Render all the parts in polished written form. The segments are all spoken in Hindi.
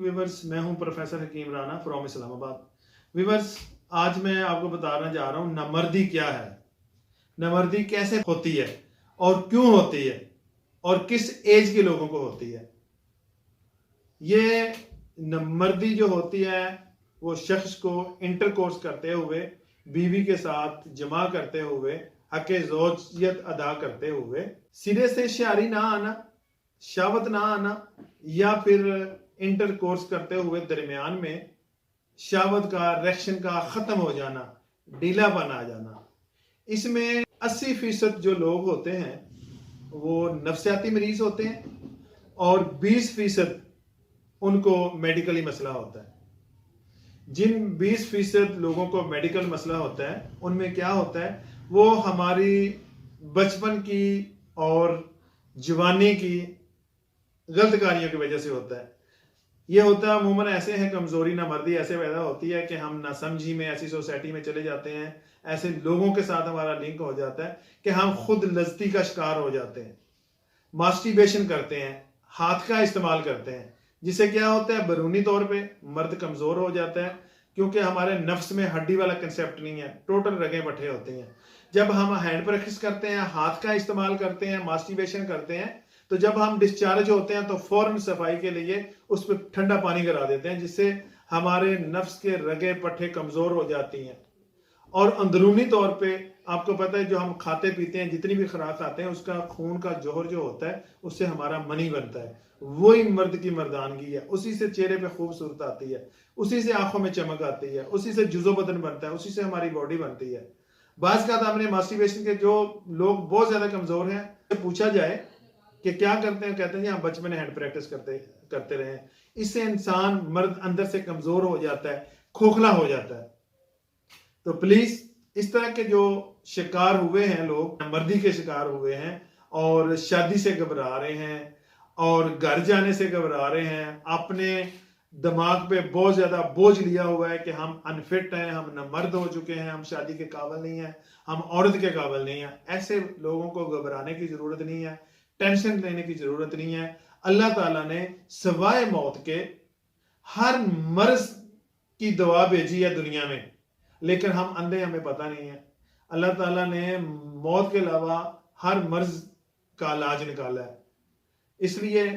व्यूवर्स, मैं हूं professor Hakeem Rana from Islamabad. Viewers, आज मैं आपको बताना जा रहा हूं नामर्दी क्या है, नामर्दी कैसे होती है और क्यों होती है और किस एज के लोगों को होती है। ये नामर्दी जो होती है वो शख्स को इंटरकोर्स करते हुए, बीवी के साथ जमा करते हुए, हक़ ज़ौजियत अदा करते हुए सिरे से शारी ना आना, शावत ना आना, या फिर इंटरकोर्स करते हुए दरमियान में शावत का रिएक्शन का ख़त्म हो जाना, ढीलापन आ जाना। इसमें 80% जो लोग होते हैं वो नफ्सियाती मरीज होते हैं और 20% उनको मेडिकली मसला होता है। जिन 20% लोगों को मेडिकल मसला होता है उनमें क्या होता है, वो हमारी बचपन की और जवानी की गलत कार्यों की वजह से होता है। ये होता है अमूमन ऐसे हैं, कमजोरी नामर्दी ऐसे पैदा होती है कि हम नासमझी में ऐसी सोसाइटी में चले जाते हैं, ऐसे लोगों के साथ हमारा लिंक हो जाता है कि हम खुद लज्जती का शिकार हो जाते हैं, मास्टरबेशन करते हैं, हाथ का इस्तेमाल करते हैं, जिससे क्या होता है बैरूनी तौर पे मर्द कमजोर हो जाता है, क्योंकि हमारे नफ्स में हड्डी वाला कंसेप्ट नहीं है, टोटल रगे पट्टे होते हैं। जब हम हैंड प्रैक्टिस करते हैं, हाथ का इस्तेमाल करते हैं, मास्टरबेशन करते हैं, तो जब हम डिस्चार्ज होते हैं तो फौरन सफाई के लिए उस पर ठंडा पानी करा देते हैं, जिससे हमारे नफ्स के रगे पट्टे कमजोर हो जाती हैं। और अंदरूनी तौर पे आपको पता है, जो हम खाते पीते हैं, जितनी भी खुराक खाते हैं, उसका खून का जोहर जो होता है उससे हमारा मनी बनता है। वही मर्द की मर्दानगी है, उसी से चेहरे पे खूबसूरत आती है, उसी से आंखों में चमक आती है, उसी से जुज़ो बदन बनता है, उसी से हमारी बॉडी बनती है। बाज़ का हमने मास्टरबेशन के जो लोग बहुत ज्यादा कमजोर हैं, पूछा जाए कि क्या करते हैं, कहते हैं हम बचपन में हैंड प्रैक्टिस करते रहे। इससे इंसान मर्द अंदर से कमजोर हो जाता है, खोखला हो जाता है। तो प्लीज इस तरह के जो शिकार हुए हैं, लोग मर्दी के शिकार हुए हैं और शादी से घबरा रहे हैं और घर जाने से घबरा रहे हैं, अपने दिमाग पे बहुत ज्यादा बोझ लिया हुआ है कि हम अनफिट हैं, हम नमर्द हो चुके हैं, हम शादी के काबिल नहीं है, हम औरत के काबिल नहीं है। ऐसे लोगों को घबराने की जरूरत नहीं है, टेंशन लेने की जरूरत नहीं है। अल्लाह ताला ने सवाए मौत के हर मर्ज की दवा भेजी है दुनिया में, लेकिन हम अंधे, हमें पता नहीं है। अल्लाह ताला ने मौत के अलावा हर मर्ज का इलाज निकाला है। इसलिए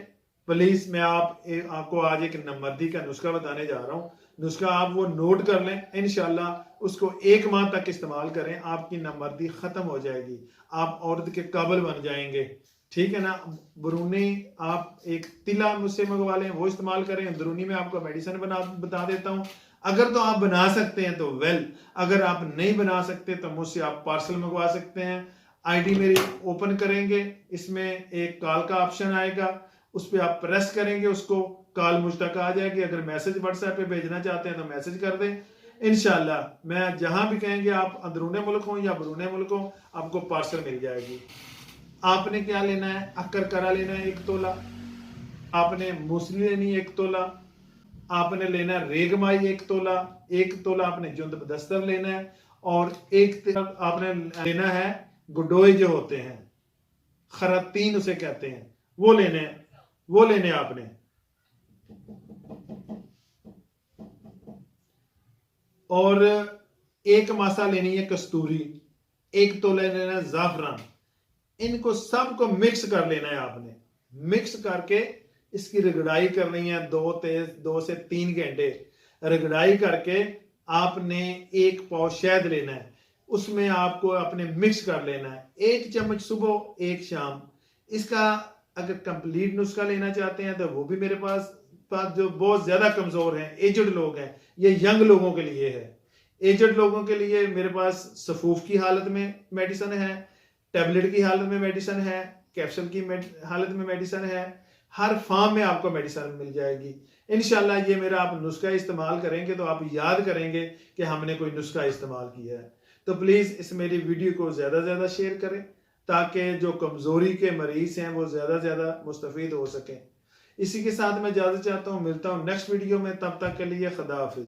प्लीज मैं आपको आज एक नामर्दी का नुस्खा बताने जा रहा हूं। नुस्खा आप वो नोट कर लें, इंशाल्लाह उसको 1 माह तक इस्तेमाल करें, आपकी नामर्दी खत्म हो जाएगी, आप औरत के काबिल बन जाएंगे। ठीक है ना। बरूनी आप एक तिला मुझसे मंगवा लें, वो इस्तेमाल करें। अंदरूनी में आपको मेडिसिन बता देता हूं। अगर तो आप बना सकते हैं तो वेल, अगर आप नहीं बना सकते तो मुझसे आप पार्सल मंगवा सकते हैं। आईडी मेरी ओपन करेंगे, इसमें एक कॉल का ऑप्शन आएगा, उस पर आप प्रेस करेंगे, उसको कॉल मुझ तक आ जाएगी। अगर मैसेज व्हाट्सएप पे भेजना चाहते हैं तो मैसेज कर दें, इंशाल्लाह मैं जहां भी कहेंगे, आप अंदरूने मुल्क हो या बरूने मुल्क हो, आपको पार्सल मिल जाएगी। आपने क्या लेना है, अक्कर करा लेना है 1 तोला, आपने मूसली लेनी है 1 तोला, आपने लेना है रेगमाई 1 तोला, 1 तोला आपने जुंद बदस्तर लेना है, और 1 आपने लेना है गुडोई जो होते हैं, खरातीन उसे कहते हैं, वो लेने आपने। और 1 मासा लेनी है कस्तूरी, 1 तोला लेना है जाफरान। इनको सबको मिक्स कर लेना है आपने। मिक्स करके इसकी रगड़ाई करनी है 2 से 3 घंटे। रगड़ाई करके आपने 1 पाव शहद लेना है, उसमें आपको अपने मिक्स कर लेना है, 1 चम्मच सुबह 1 शाम। इसका अगर कंप्लीट नुस्खा लेना चाहते हैं तो वो भी मेरे पास जो बहुत ज्यादा कमजोर हैं, एजड लोग हैं, ये यंग लोगों के लिए है। एजड लोगों के लिए मेरे पास सफूफ की हालत में मेडिसिन है, टैबलेट की हालत में मेडिसिन है, कैप्सूल की हालत में मेडिसिन है, हर फॉर्म में आपको मेडिसिन मिल जाएगी। इंशाल्लाह ये मेरा आप नुस्खा इस्तेमाल करेंगे तो आप याद करेंगे कि हमने कोई नुस्खा इस्तेमाल किया है। तो प्लीज इस मेरी वीडियो को ज्यादा से ज्यादा शेयर करें, ताकि जो कमजोरी के मरीज हैं वो ज्यादा से ज्यादा मुस्तफीद हो सकें। इसी के साथ मैं इजाजत चाहता हूँ, मिलता हूँ नेक्स्ट वीडियो में, तब तक के लिए खुदा हाफिज।